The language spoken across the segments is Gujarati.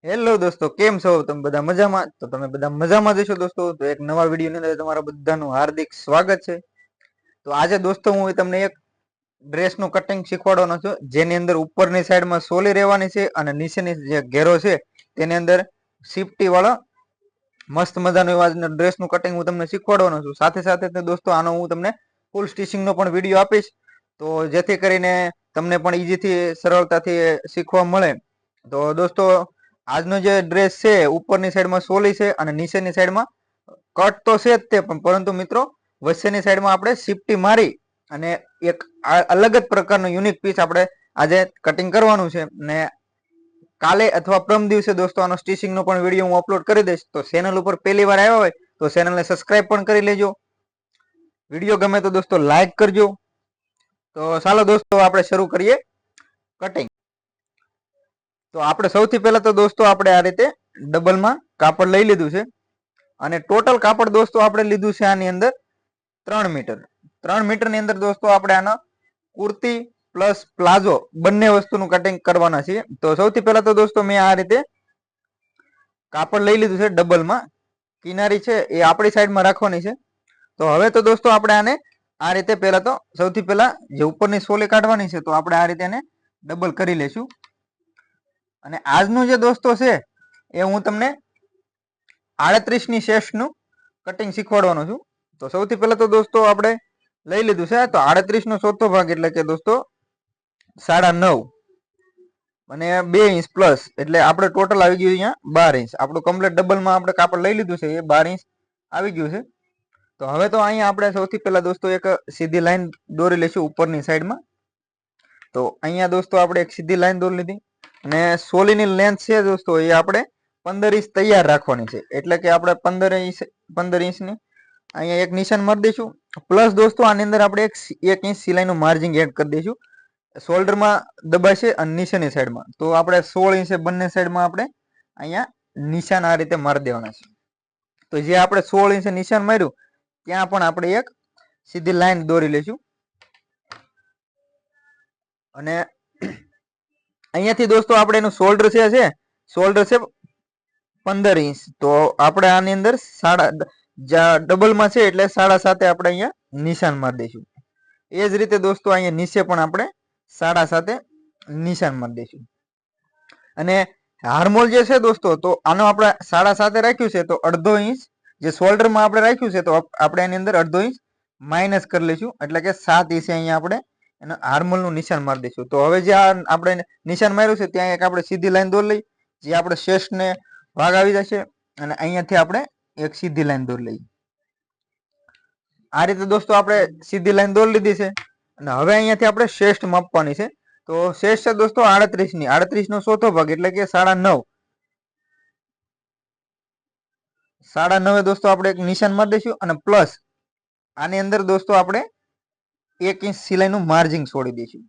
હેલો દોસ્તો, કેમ છો તમે બધા મજામાં? તો તમે બધા મજામાં જશો દોસ્તો. તો એક નવા વિડીયોની અંદર તમારા બધાનું હાર્દિક સ્વાગત છે. તો આજે દોસ્તો હું તમને એક ડ્રેસનું કટિંગ શીખવાડવાનો છું, જેની અંદર ઉપરની સાઈડમાં સોલી રહેવાની છે અને નીચેની જે ઘેરો છે તેની અંદર સિફ્ટી વાળો મસ્ત મજાનો એવા ડ્રેસનું કટિંગ હું તમને શીખવાડવાનો છું. સાથે સાથે દોસ્તો આનો હું તમને ફૂલ સ્ટિચિંગનો પણ વિડીયો આપીશ, તો જેથી કરીને તમને પણ ઈઝીથી સરળતાથી શીખવા મળે. તો દોસ્તો આજનો જે ડ્રેસ છે ઉપરની સાઈડમાં સોલી છે અને નીચેની સાઈડમાં કટ તો છે જ તે, પણ પરંતુ મિત્રો વચ્ચેની સાઈડમાં આપણે સિફ્ટી મારી અને એક અલગ જ પ્રકારનું યુનિક પીસ આપણે આજે કટિંગ કરવાનું છે. ને કાલે અથવા પ્રમ દિવસે દોસ્તો આનો સ્ટિચિંગનો પણ વિડીયો હું અપલોડ કરી દઈશ. તો ચેનલ ઉપર પહેલી વાર આવ્યા હોય તો ચેનલને સબસ્ક્રાઇબ પણ કરી લેજો. વિડીયો ગમે તો દોસ્તો લાઈક કરજો. તો ચાલો દોસ્તો આપણે શરૂ કરીએ કટિંગ. તો આપણે સૌથી પહેલા તો દોસ્તો આપણે આ રીતે ડબલમાં કાપડ લઈ લીધું છે અને ટોટલ કાપડ દોસ્તો આપણે લીધું છે આની અંદર 3 મીટર. 3 મીટરની અંદર દોસ્તો આપણે આનો કુર્તી પ્લસ પ્લાઝો બંને વસ્તુનું કટિંગ કરવાના છે. તો સૌથી પહેલા તો દોસ્તો મેં આ રીતે કાપડ લઈ લીધું છે ડબલમાં. કિનારી છે એ આપણી સાઈડમાં રાખવાની છે. તો હવે તો દોસ્તો આપણે આને આ રીતે પહેલા તો સૌથી પહેલા જે ઉપરની સોલી કાઢવાની છે, તો આપણે આ રીતે એને ડબલ કરી લેશું. અને આજનું જે દોસ્તો છે એ હું તમને 38ની શેષનું કટિંગ શીખવાડવાનો છું. તો સૌથી પહેલા તો દોસ્તો આપણે લઈ લીધું છે તો 38નો ચોથો ભાગ એટલે કે દોસ્તો 9.5 અને 2 ઇંચ પ્લસ એટલે આપણે ટોટલ આવી ગયું અહીંયા 12 ઇંચ. આપણું કમ્પ્લીટ ડબલમાં આપણે કાપડ લઈ લીધું છે એ 12 ઇંચ આવી ગયું છે. તો હવે તો અહીંયા આપણે સૌથી પહેલા દોસ્તો એક સીધી લાઈન દોરી લઈશું ઉપરની સાઈડમાં. તો અહીંયા દોસ્તો આપણે એક સીધી લાઈન દોરી લીધી અને સોલીની લેન્થ છે દોસ્તો એ આપણે 15 ઇંચ તૈયાર રાખવાની છે. એટલે કે આપણે 15 ઇંચની અહીંયા એક નિશાન મારી દઈશું. પ્લસ દોસ્તો આની અંદર આપણે એક ઇંચ સિલાઈનું માર્જિંગ એડ કરી દઈશું. શોલ્ડરમાં દબાશે અને નીચેની સાઈડમાં. તો આપણે 16 ઇંચે બંને સાઈડમાં આપણે અહીંયા નિશાન આ રીતે મારી દેવાના છે. તો જે આપણે 16 ઇંચે નિશાન માર્યું ત્યાં પણ આપણે એક સીધી લાઈન દોરી લઈશું. અને અહીંયાથી દોસ્તો આપણે એનું શોલ્ડર છે 15 ઇંચ. તો આપણે આની અંદર ડબલમાં છે એટલે 7.5 આપણે અહીંયા નિશાન મારી દઈશું. એ જ રીતે દોસ્તો અહીંયા નીચે પણ આપણે 7.5 નિશાન મારી દઈશું. અને હાર્મોલ જે છે દોસ્તો તો આનો આપણે 7.5 રાખ્યું છે, તો અડધો ઇંચ જે શોલ્ડરમાં આપણે રાખ્યું છે તો આપણે એની અંદર અડધો ઇંચ માઇનસ કરી લઈશું. એટલે કે 7 ઇંચે અહીંયા આપણે એનો હાર્મોલનું નિશાન મારી દઈશું. તો હવે જે આપણે નિશાન માર્યું છે ત્યાં એક આપણે સીધી લાઈન દોરી લઈ, જે આપણે શેષને ભાગ આવી જશે અને અહીંયાથી આપણે એક સીધી લાઈન દોરી લઈએ. આ રીતે દોસ્તો આપણે સીધી લાઈન દોરી લીધી છે અને હવે અહીંયાથી આપણે શેષ માપવાની છે. તો શેષ છે દોસ્તો 38ની. 38નો ચોથો ભાગ એટલે કે 9.5 દોસ્તો આપણે એક નિશાન મારી દઈશું અને પ્લસ આની અંદર દોસ્તો આપણે 1 ઇંચ સિલાઈનું માર્જિંગ છોડી દઈશું.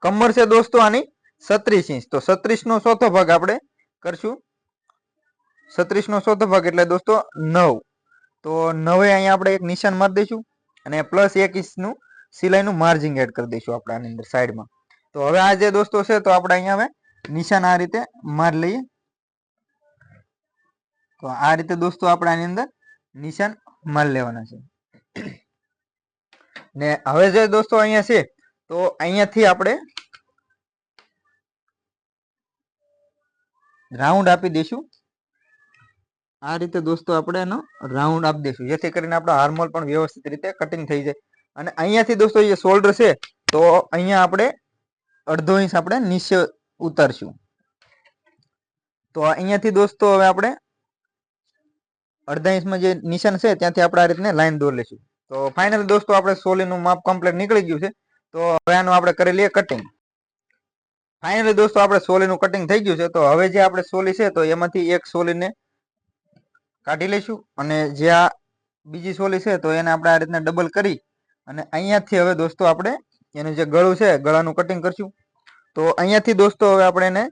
કમર છે દોસ્તો આની 36 ઇંચ. તો 36નો ચોથો ભાગ આપણે કરશું. 36નો ચોથો ભાગ એટલે દોસ્તો 9. તો 9 અહીંયા આપણે એક નિશાન મારી દઈશું અને પ્લસ 1 ઇંચનું સિલાઈનું માર્જિંગ એડ કરી દઈશું આપણે આની અંદર સાઈડમાં. તો હવે આ જે દોસ્તો છે તો આપણે અહીંયા હવે નિશાન આ રીતે મારી લઈએ. તો આ રીતે દોસ્તો આપણે આની અંદર નિશાન મારી લેવાના છે. ને હવે જે દોસ્તો અહીંયા છે તો અહીંયાથી આપણે રાઉન્ડ આપી દઈશું. આ રીતે દોસ્તો આપણે એનો રાઉન્ડ આપી દઈશું, જેથી કરીને આપણો હાર્મોલ પણ વ્યવસ્થિત રીતે કટિંગ થઈ જાય. અને અહીંયાથી દોસ્તો જે શોલ્ડર છે તો અહીંયા આપણે અડધો ઇંચ આપણે નીચે ઉતારશું. તો અહીંયાથી દોસ્તો હવે આપણે અડધા ઇંચમાં જે નિશાન છે ત્યાંથી આપણે આ રીતને લાઈન દોરી લઈશું. તો ફાઇનલ દોસ્તો આપણે સોલીનું માપ કમ્પ્લીટ નીકળી ગયું છે. તો હવે આનું આપણે કરી લઈએ કટિંગ. ફાઇનલી દોસ્તો આપણે સોલીનું કટિંગ થઈ ગયું છે. તો હવે જે આપણે સોલી છે તો એમાંથી એક સોલીને કાઢી લઈશું અને જે આ બીજી સોલી છે તો એને આપણે આ રીતના ડબલ કરી અને અહીંયાથી હવે દોસ્તો આપણે એનું જે ગળું છે ગળાનું કટિંગ કરશું. તો અહીંયાથી દોસ્તો હવે આપણે એને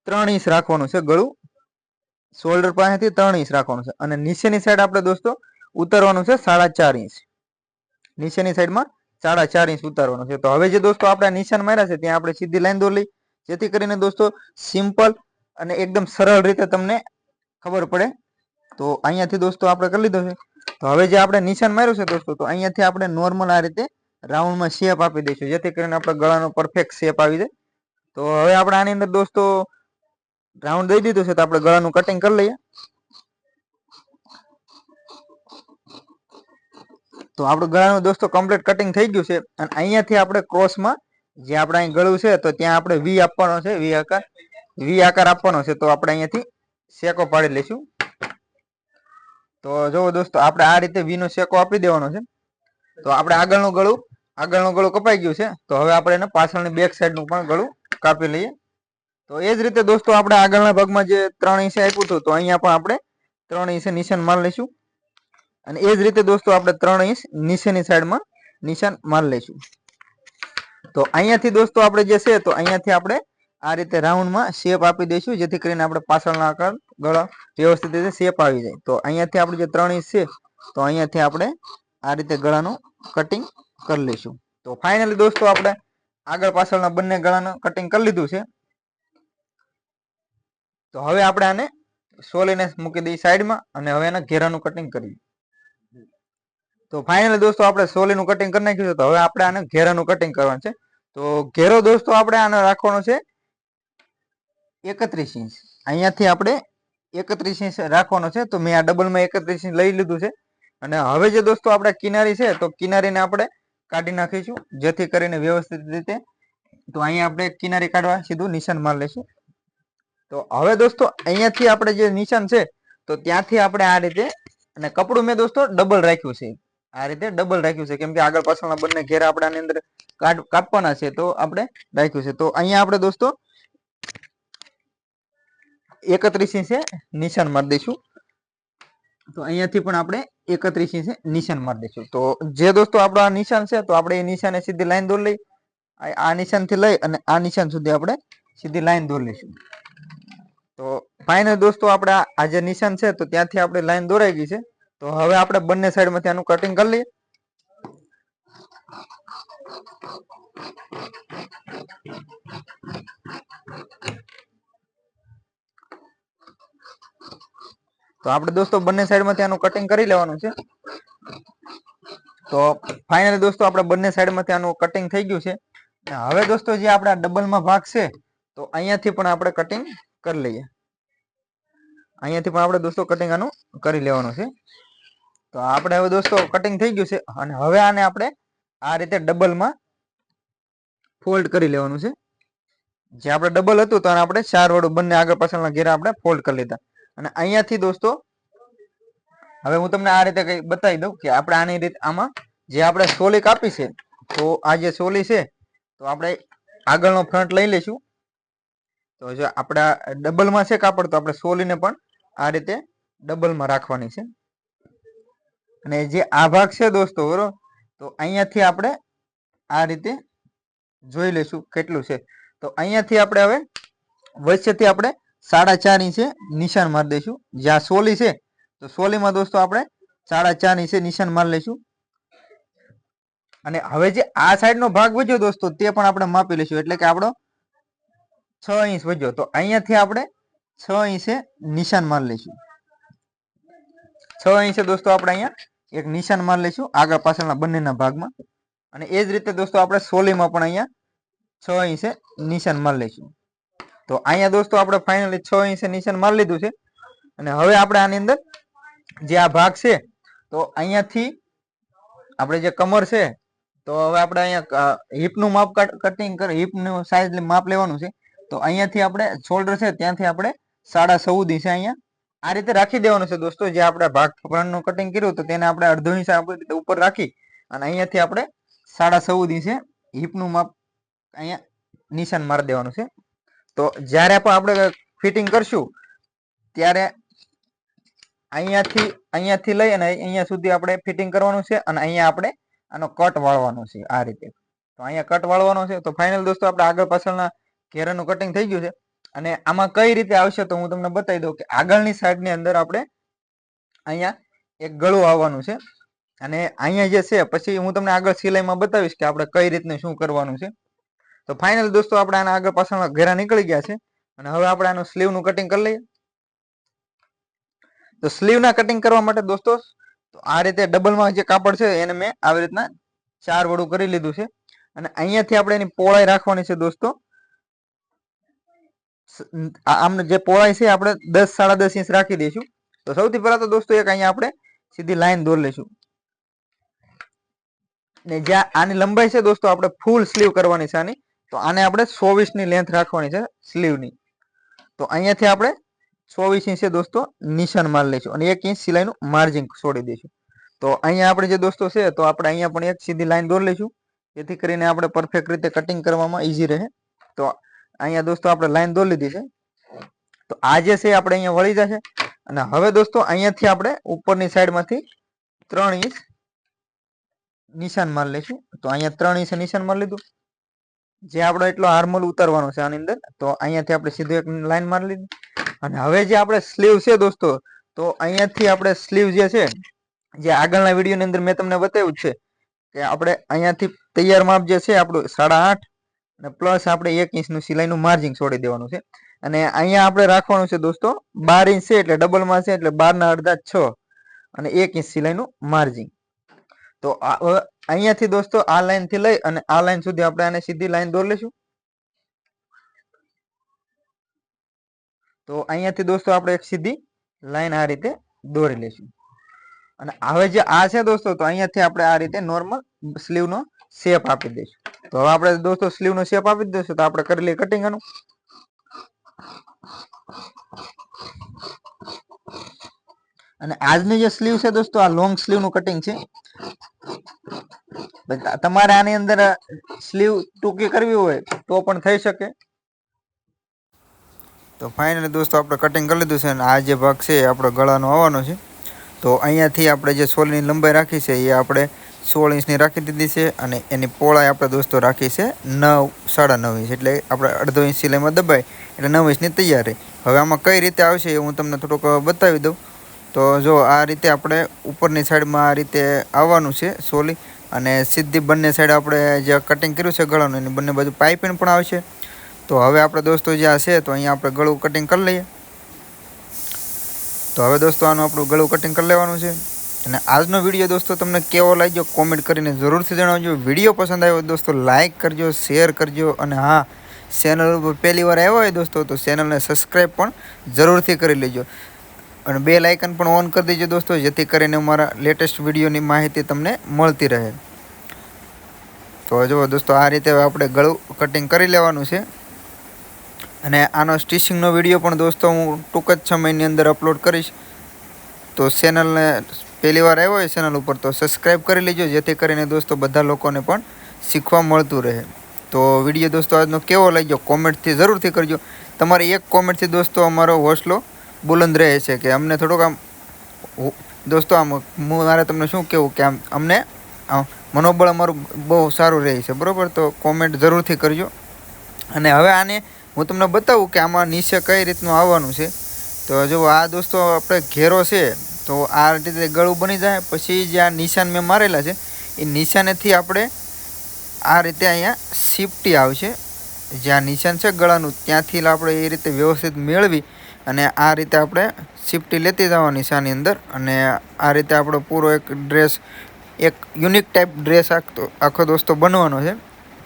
3 ઇંચ રાખવાનું છે ગળું. શોલ્ડર પાસેથી 3 ઇંચ રાખવાનું છે અને નીચેની સાઈડ આપણે દોસ્તો ઉતારવાનું છે 4.5 ઇંચ. નીચેની સાઈડમાં 4.5 ઇંચ ઉતારવાનું છે. તો હવે જે દોસ્તો આપણે નિશાન માર્યા છે ત્યાં આપણે સીધી લાઈન દોરી લઈ, જેથી કરીને દોસ્તો સિમ્પલ અને એકદમ સરળ રીતે તમને ખબર પડે. તો અહીંયાથી દોસ્તો આપણે કરી લીધો છે. તો હવે જે આપણે નિશાન માર્યું છે દોસ્તો, તો અહીંયાથી આપણે નોર્મલ આ રીતે રાઉન્ડમાં શેપ આપી દઈશું, જેથી કરીને આપણે ગળાનો પરફેક્ટ શેપ આવી જાય. તો હવે આપણે આની અંદર દોસ્તો રાઉન્ડ દઈ દીધું છે, તો આપણે ગળાનું કટિંગ કરી લઈએ. તો આપણું ગળાનું દોસ્તો કમ્પ્લીટ કટિંગ થઈ ગયું છે. અને અહીંયાથી આપણે ક્રોસમાં જે આપણે અહીં ગળું છે, તો ત્યાં આપણે વી આપવાનો છે, વી આકાર આપવાનો છે. તો આપણે અહીંયાથી શેકો પાડી લઈશું. તો જો દોસ્તો આપણે આ રીતે વી નો શેકો આપી દેવાનો છે. તો આપણે આગળનું ગળું કપાઈ ગયું છે. તો હવે આપણે એને પાછળની બેક સાઈડનું પણ ગળું કાપી લઈએ. તો એ જ રીતે દોસ્તો આપણે આગળના ભાગમાં જે 3 ઇંચ આપ્યું હતું, તો અહીંયા પણ આપણે 3 ઇંચ નિશાન મારી લઈશું. અને એ જ રીતે દોસ્તો આપણે 3 ઇંચ નીચેની સાઈડમાં નિશાન મારી લઈશું. તો અહીંયાથી દોસ્તો આપણે જે છે, તો અહીંયાથી આપણે આ રીતે રાઉન્ડમાં શેપ આપી દઈશું, જેથી કરીને આપણે પાછળના આકાર ગળા વ્યવસ્થિત રીતે શેપ આવી જાય. તો અહીંયાથી આપણે જે 3 ઇંચ છે, તો અહીંયાથી આપણે આ રીતે ગળાનું કટિંગ કરી લઈશું. તો ફાઇનલી દોસ્તો આપણે આગળ પાછળના બંને ગળાનું કટિંગ કરી લીધું છે. તો હવે આપણે આને સોલીને મૂકી દઈએ સાઈડમાં, અને હવે એના ઘેરાનું કટિંગ કરીએ. તો ફાઇનલી દોસ્તો આપણે સોલીનું કટિંગ કરી નાખ્યું છે. તો હવે આપણે આને ઘેરાનું કટિંગ કરવાનું છે. તો ઘેરો દોસ્તો આપણે આને રાખવાનો છે 31 ઇંચ. અહીંયાથી આપણે 31 ઇંચ રાખવાનો છે. તો મેં આ ડબલમાં 31 ઇંચ લઈ લીધું છે. અને હવે જે દોસ્તો આપણે કિનારી છે, તો કિનારીને આપણે કાઢી નાખીશું, જેથી કરીને વ્યવસ્થિત રીતે. તો અહીંયા આપણે કિનારી કાઢવા સીધું નિશાન મારી લઈશું. તો હવે દોસ્તો અહીંયાથી આપણે જે નિશાન છે, તો ત્યાંથી આપણે આ રીતે, અને કપડું મેં દોસ્તો ડબલ રાખ્યું છે, આ રીતે ડબલ રાખ્યું છે, કેમ કે આગળ પાછળના બંને ઘેરા આપણે આની અંદર કાપવાના છે, તો આપણે રાખ્યું છે. તો અહીંયા આપણે દોસ્તો 31 ઇંચે નિશાન મારી દઈશું. તો અહીંયાથી પણ આપણે 31 ઇંચે નિશાન મારી દઈશું. તો જે દોસ્તો આપણો આ નિશાન છે, તો આપણે એ નિશાને સીધી લાઈન દોરી લઈ, આ નિશાનથી લઈ અને આ નિશાન સુધી આપણે સીધી લાઈન દોરી લઈશું. તો ફાઇનલ દોસ્તો આપણે આ જે નિશાન છે, તો ત્યાંથી આપણે લાઈન દોરાઈ ગઈ છે. તો હવે આપણે બંને સાઈડમાંથી આનું કટિંગ કરી લઈએ. તો આપણે દોસ્તો બંને સાઈડમાંથી આનું કટિંગ કરી લેવાનું છે. તો ફાઇનલી દોસ્તો આપણે બંને સાઈડમાંથી આનું કટિંગ થઈ ગયું છે. હવે દોસ્તો જે આપણા ડબલમાં ભાગ છે, તો અહીંયાથી પણ આપણે કટિંગ કરી લઈએ. અહીંયાથી પણ આપણે દોસ્તો કટિંગ આનું કરી લેવાનું છે. તો આપણે હવે દોસ્તો કટિંગ થઈ ગયું છે. અને હવે આને આપણે આ રીતે ડબલમાં ફોલ્ડ કરી લેવાનું છે. જે આપણે ડબલ હતું, તો આપણે 4 વડું બંને આગળ પાછળના ઘેરા આપણે ફોલ્ડ કરી લીધા. અને અહીંયાથી દોસ્તો હવે હું તમને આ રીતે કઈ બતાવી દઉં કે આપણે આની રીતે આમાં જે આપણે સોલી કાપી છે, તો આ જે સોલી છે, તો આપણે આગળનો ફ્રન્ટ લઈ લઈશું. તો જો આપણા ડબલમાં છે કાપડ, તો આપણે સોલીને પણ આ રીતે ડબલમાં રાખવાની છે. અને જે આ ભાગ છે દોસ્તો, બરોબર, તો અહીંયાથી આપણે આ રીતે જોઈ લઈશું કેટલું છે. તો અહીંયાથી આપણે હવે વચ્ચેથી આપણે 4.5 ઇંચે નિશાન મારી દઈશું. જ્યાં સોલી છે, તો સોલીમાં દોસ્તો આપણે 4.5 ઇંચે નિશાન મારી લઈશું. અને હવે જે આ સાઈડનો ભાગ વધ્યો દોસ્તો, તે પણ આપણે માપી લઈશું, એટલે કે આપણો 6 ઇંચ વધ્યો. તો અહીંયાથી આપણે 6 ઇંચે નિશાન મારી લઈશું. 6 ઇંચે દોસ્તો આપણે અહીંયા એક નિશાન મારી લઈશું આગળ પાછળના બંનેના ભાગમાં. અને એ જ રીતે દોસ્તો આપણે સોલીમાં પણ અહીંયા 6 ઇંચે નિશાન મારી લઈશું. તો અહીંયા દોસ્તો આપણે ફાઇનલી 6 ઇંચે નિશાન મારી લીધું છે. અને હવે આપણે આની અંદર જે આ ભાગ છે, તો અહીંયાથી આપણે જે કમર છે, તો હવે આપણે અહીંયા હિપનું માપ કટિંગ કરી, હિપનું સાઈઝ માપ લેવાનું છે. તો અહીંયાથી આપણે શોલ્ડર છે, ત્યાંથી આપણે 14.5 ઇંચે અહીંયા આ રીતે રાખી દેવાનું છે દોસ્તો. જે આપણે ભાગ ફ્રન્ટનું કટિંગ કર્યું, તો તેને આપણે અડધો ઇંચ ઉપર રાખી અને અહીંયાથી આપણે 14.5 ઇંચે હિપનું માપ અહીંયા નિશાન મારી દેવાનું છે. તો જ્યારે પણ આપણે ફિટિંગ કરશું, ત્યારે અહીંયાથી લઈ અને અહીંયા સુધી આપણે ફિટિંગ કરવાનું છે. અને અહીંયા આપણે આનો કટ વાળવાનો છે આ રીતે. તો અહીંયા કટ વાળવાનો છે. તો ફાઇનલ દોસ્તો આપણે આગળ પાછળના ઘેરાનું કટિંગ થઈ ગયું છે. અને આમાં કઈ રીતે આવશે, તો હું તમને બતાવી દઉં કે આગળની સાઈડની અંદર આપણે અહીંયા એક ગળું આવવાનું છે. અને અહીંયા જે છે, પછી હું તમને આગળ સિલાઈમાં બતાવીશ કે આપણે કઈ રીતને શું કરવાનું છે. તો ફાઇનલ દોસ્તો આપણે આના આગળ પાછળ ઘેરા નીકળી ગયા છે અને હવે આપણે આનું સ્લીવનું કટિંગ કરી લઈએ. તો સ્લીવના કટિંગ કરવા માટે દોસ્તો તો આ રીતે ડબલમાં જે કાપડ છે એને મેં આવી રીતના 4 વડું કરી લીધું છે અને અહીંયાથી આપણે એની પહોળાઈ રાખવાની છે દોસ્તો. આમને જે પહોળાઈ છે આપણે 10 10.5 ઇંચ રાખી દઈશું. તો સૌથી પહેલા તો દોસ્તો એક અહીંયા આપણે સીધી લાઈન દોરી લઈશું ને જ્યાં આની લંબાઈ છે દોસ્તો આપણે ફૂલ સ્લીવ કરવાની છે આની. તો આને આપણે 24 ની લેન્થ રાખવાની છે સ્લીવની. તો અહીંયાથી આપણે 24 ઇંચ છે દોસ્તો નિશાન મારી લઈશું અને 1 ઇંચ સિલાઈનું માર્જિન છોડી દઈશું. તો અહીંયા આપણે જે દોસ્તો છે તો આપણે અહીંયા પણ એક સીધી લાઈન દોરી લઈશું જેથી કરીને આપણે પરફેક્ટ રીતે કટિંગ કરવામાં ઈઝી રહે. તો અહીંયા દોસ્તો આપણે લાઈન દોરી લીધી છે. તો આ જે છે આપણે અહીંયા વળી જશે અને હવે દોસ્તો અહીંયાથી આપણે ઉપરની સાઈડમાંથી 3 ઇંચ નિશાન મારી લઈશું. તો અહીંયા 3 ઇંચ નિશાન મારી લીધું જે આપણો એટલો આર્મોલ ઉતારવાનો છે આની અંદર. તો અહીંયાથી આપણે સીધું એક લાઈન મારી લીધી અને હવે જે આપણે સ્લીવ છે દોસ્તો તો અહીંયાથી આપણે સ્લીવ જે છે જે આગળના વિડીયોની અંદર મેં તમને બતાવ્યું છે કે આપણે અહીંયાથી તૈયાર માપ જે છે આપણું 8.5 અને પ્લસ આપણે 1 ઇંચનું સિલાઈનું માર્જિન છોડી દેવાનું છે અને અહીંયા આપણે રાખવાનું છે દોસ્તો 12 ઇંચ છે એટલે ડબલમાં છે એટલે 12.5 6 અને 1 ઇંચ સિલાઈનું માર્જિન. તો અહીંયાથી દોસ્તો આ લાઈન થી લઈ અને આ લાઈન સુધી આપણે આને સીધી લાઈન દોરી લઈશું. તો અહીંયાથી દોસ્તો આપણે એક સીધી લાઈન આ રીતે દોરી લઈશું અને હવે જે આ છે દોસ્તો તો અહીંયાથી આપણે આ રીતે નોર્મલ સ્લીવનો શેપ આપી દઈશું. તો હવે આપણે દોસ્તો સ્લીવનો શેપ આપી દઈશું. તો આપણે કરી લઈએ કટિંગ આનું. અને આજની જે સ્લીવ છે દોસ્તો આ લોંગ સ્લીવનું કટિંગ છે. તમારે આની અંદર સ્લીવ ટૂંકી કરવી હોય તો પણ થઈ શકે. તો ફાઇનલી દોસ્તો આપણે કટિંગ કરી લીધું છે અને આ જે ભાગ છે આપણો ગળાનો આવવાનો છે. તો અહીંયાથી આપણે જે સોલની લંબાઈ રાખી છે એ આપણે 16 ઇંચની રાખી દીધી છે અને એની પહોળાઈ આપણે દોસ્તો રાખી છે 9.5 ઇંચ એટલે આપણે અડધો ઇંચ સિલાઈમાં દબાય એટલે 9 ઇંચની તૈયાર રહે. હવે આમાં કઈ રીતે આવશે એ હું તમને થોડુંક બતાવી દઉં. તો જો આ રીતે આપણે ઉપરની સાઈડમાં આ રીતે આવવાનું છે સોલી અને સીધી બંને સાઈડ આપણે જે કટિંગ કર્યું છે ગળાનું એની બંને બાજુ પાઇપિંગ પણ આવશે. તો હવે આપણે દોસ્તો જે આ છે તો અહીંયા આપણે ગળું કટિંગ કરી લઈએ. તો હવે દોસ્તો આનું આપણું ગળું કટિંગ કરી લેવાનું છે અને આજનો વિડીયો દોસ્તો તમને કેવો લાગ્યો કોમેન્ટ કરીને જરૂરથી જણાવજો. વિડીયો પસંદ આવ્યો દોસ્તો લાઇક કરજો, શેર કરજો અને હા ચેનલ ઉપર પહેલી વાર આવ્યો હોય દોસ્તો તો ચેનલને સબસ્ક્રાઈબ પણ જરૂરથી કરી લેજો અને બેલ આઇકન પણ ઓન કરી દેજો દોસ્તો જેથી કરીને મારા લેટેસ્ટ વિડીયોની માહિતી તમને મળતી રહે. તો જુઓ દોસ્તો આ રીતે આપણે ગળું કટિંગ કરી લેવાનું છે અને આનો સ્ટિચિંગનો વિડીયો પણ દોસ્તો હું ટૂંક જ સમયની અંદર અપલોડ કરીશ. તો ચેનલને પહેલી વાર આવ્યો હોય ચેનલ ઉપર તો સબસ્ક્રાઈબ કરી લેજો જેથી કરીને દોસ્તો બધા લોકોને પણ શીખવા મળતું રહે. તો વિડીયો દોસ્તો આજનો કેવો લાગ્યો કોમેન્ટથી જરૂરથી કરજો. તમારી એક કોમેન્ટથી દોસ્તો અમારો હોસલો બુલંદ રહે છે કે અમને થોડુંક આમ દોસ્તો આમ મારે તમને શું કહેવું કે આમ અમને મનોબળ અમારું બહુ સારું રહે છે બરાબર. તો કોમેન્ટ જરૂરથી કરજો અને હવે આને હું તમને બતાવું કે આમાં નીચે કઈ રીતનું આવવાનું છે. તો જો આ દોસ્તો આપણે ઘેરો છે તો આ રીતે ગળું બની જાય પછી જે આ નિશાન મેં મારેલા છે એ નિશાનેથી આપણે આ રીતે અહીંયા સિફટી આવશે. જ્યાં નિશાન છે ગળાનું ત્યાંથી આપણે એ રીતે વ્યવસ્થિત મેળવી અને આ રીતે આપણે સિફટી લેતી જવાની છે આની અંદર અને આ રીતે આપણો પૂરો એક ડ્રેસ એક યુનિક ટાઈપ ડ્રેસ આખો દોસ્તો બનવાનો છે.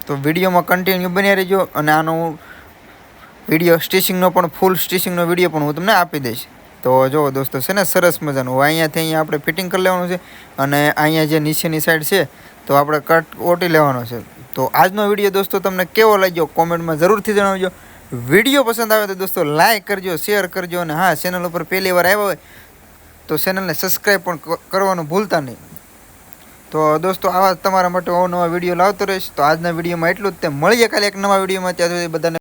તો વિડીયોમાં કન્ટિન્યુ બન્યા રહેજો અને આનો વિડીયો સ્ટિચિંગનો પણ ફૂલ સ્ટિચિંગનો વિડીયો પણ હું તમને આપી દઈશ. તો જુઓ દોસ્તો છે ને સરસ મજાનું અહીંયાથી અહીંયા આપણે ફિટિંગ કરી લેવાનું છે અને અહીંયા જે નીચેની સાઈડ છે તો આપણે કટ ઓટી લેવાનો છે. તો આજનો વિડીયો દોસ્તો તમને કેવો લાગ્યો કોમેન્ટમાં જરૂરથી જણાવજો. વિડીયો પસંદ આવે તો દોસ્તો લાઇક કરજો, શેર કરજો અને હા ચેનલ ઉપર પહેલી વાર આવ્યા હોય તો ચેનલને સબસ્ક્રાઈબ પણ કરવાનું ભૂલતા નહીં. તો દોસ્તો આવા તમારા માટે અવનવા વિડીયો લાવતો રહીશ. તો આજના વિડીયોમાં એટલું જ તે મળીએ કાલે એક નવા વિડીયોમાં. ત્યાં સુધી બધાને